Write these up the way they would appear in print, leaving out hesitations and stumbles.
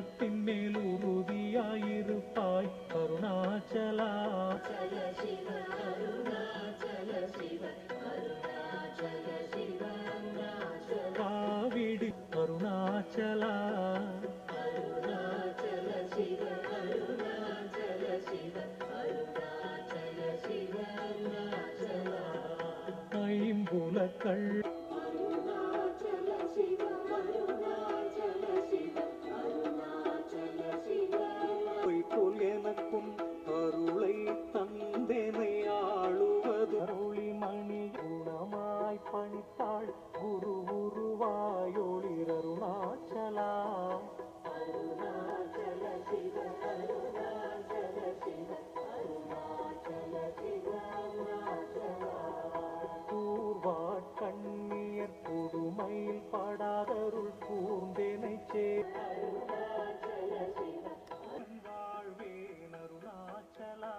மரத்தின் மேல் உறுதியாயிருப்பாய் அருணாச்சலா. காவிடி அருணாச்சலா. ஐம்புலக்கள் பொய்போல் எனக்கும் அருளை தந்தேனை ஆளுவது அருளிமணி குணமாய் பணித்தாள் குரு உருவாயோளிர் அருணாச்சலா. கண்ணியர் கொடுமையில் படாதருள் கூர்ந்தேனை வாழ்வேன் அருணாச்சலா.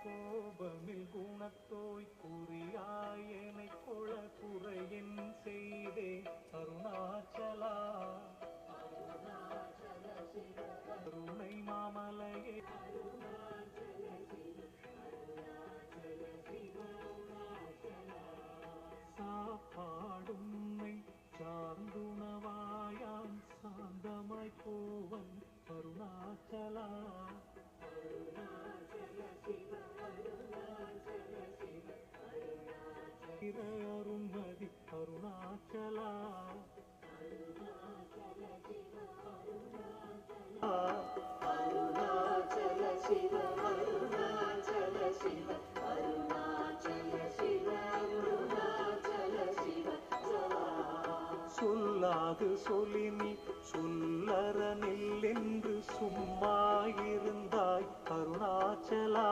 கோபமில் குணத்தோய் குறியாய் என்னை கொள குறையின் செய்தே அருணாச்சலா. கருணை மாமலையே சாப்பாடுன்னை சார்ந்துணவாயாம் சாந்தமாய் போவன் அருணாச்சலா. அருண்மதி அருணாச்சலா. சொல்லாது சொலினி சொல்லற நெல்லென்று சும்மா இருந்தாய் அருணாச்சலா.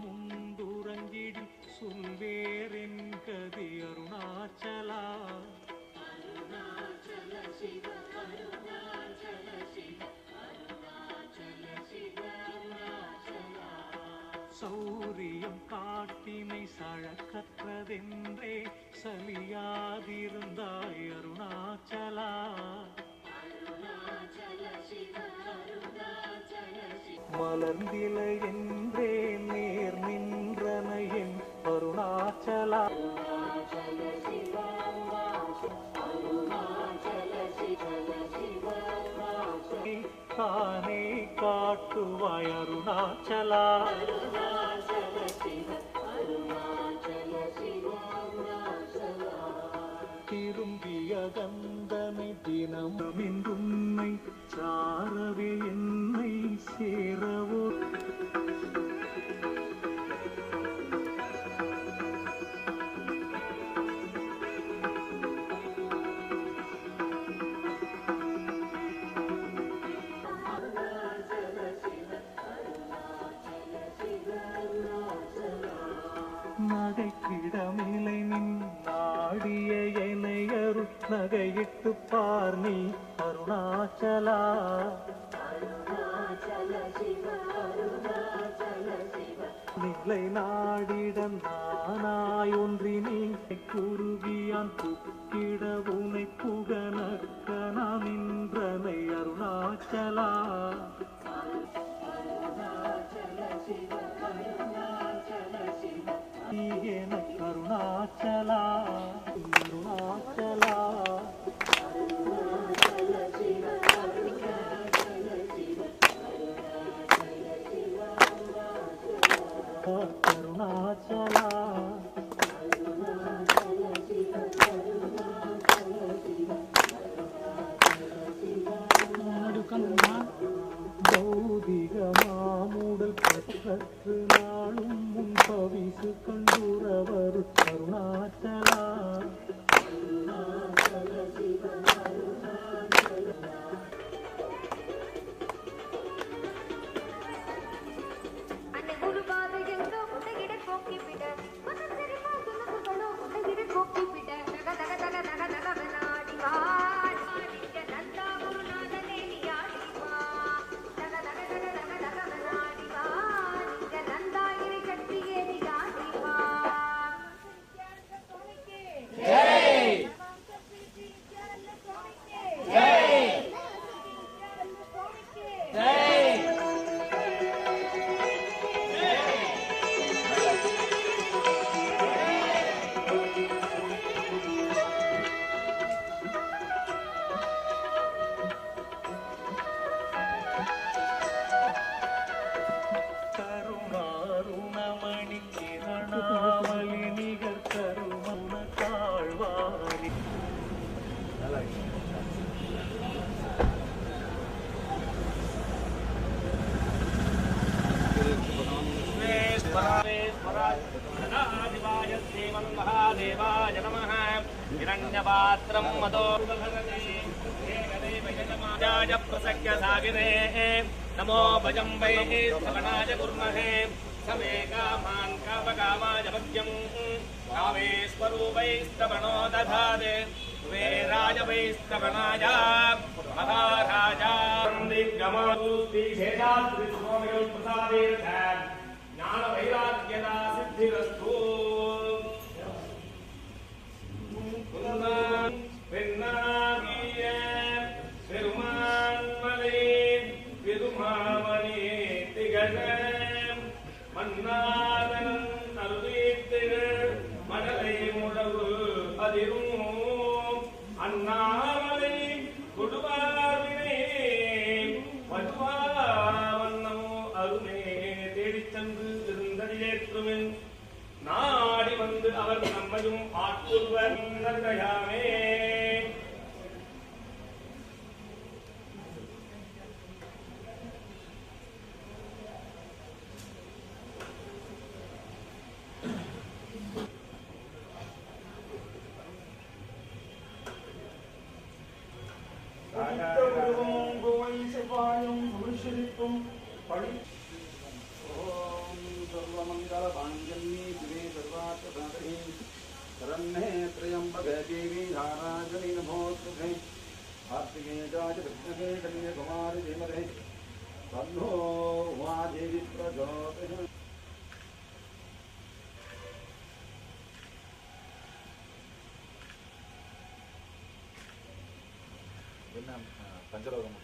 முந்துரங்கிடி சொல்வேரின் கதி அருணாச்சலா. சௌரியம் காட்டினை சழக்கற்றதென்றே சலியாதிருந்தாய் அருணாச்சலா. மலர்ந்திலை என்றே நேர் நின்றனையின் அருணாச்சலா. தானே காட்டுவாய் அருணாச்சலா. திரும்பிய கந்தனை தினமென்றுன்னை சாரவே என்னை சேரவோ. நகைக்கிடமில்லை நின் நாடிய எனையரு நகையிட்டு பார் நீ அருணாச்சலா. நிலை நாடிடம் நானாய் ஒன்றி நீ குருகியான் புக்கிட உனை புகனக்க நாம் நின்றனை அருணாச்சலா. எனக்கு அருணாச்சலா அருணாச்சலா. அருணாச்சலா. பௌதிக மாமுடல் பெற்று நாளும் முன் பவிசு கண்டுறவர் அருணாச்சலா. கோக்கி பிட தக தக தக தக தக வினாடி வாடி நந்தா குருநாத मदं मदो प्रसख्य सागिरे नमो भजं वै श्रवणाय कुर्महे समे कामान् कामकामाय भक्त्यं कामेश्वरूपैस्तवणो दधाते वेराय वैस्तवणाय महाराजा ज्ञान वैराग्यदा सिद्धिरस्तु அண்ணாமலை கொடுவாவினை வன்னுவோ அருமே தேடிச் சென்று இருந்தடியேற்றுமின் நாடி வந்து அவர் நம்மையும் ஆட்கொள்வர் நன்றையாமே. शरण्ये त्र्यम्बके देवी नारायणी नमोस्तुते कार्तिकेयाय विष्णवे कन्याकुमारी धीमहि तन्नो उमादेवी प्रचोदयात्. पंचलोकम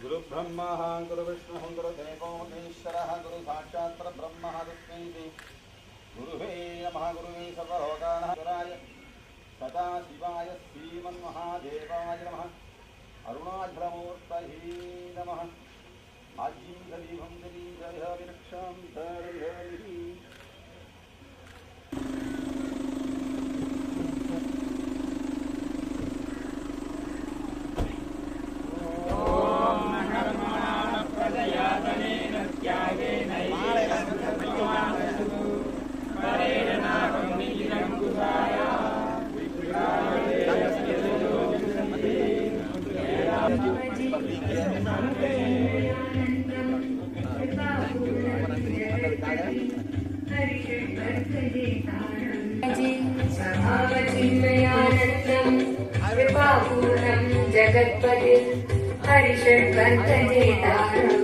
गुरु ब्रह्मा गुरु विष्णु गुरु देवो महेश्वरः गुरु साक्षात् परब्रह्म तस्मै गुरुवे नमः. गुरुवे सर्वलोकानां गुराय सदाशिवाय श्रीमन्महादेवाय नमः. अरुणाचलमूर्तये नमः. आजीं दीपं दीपः विरक्षां धरधरि कृपापूर्णं जगत्पते हरिषड्वर्गजेतारम्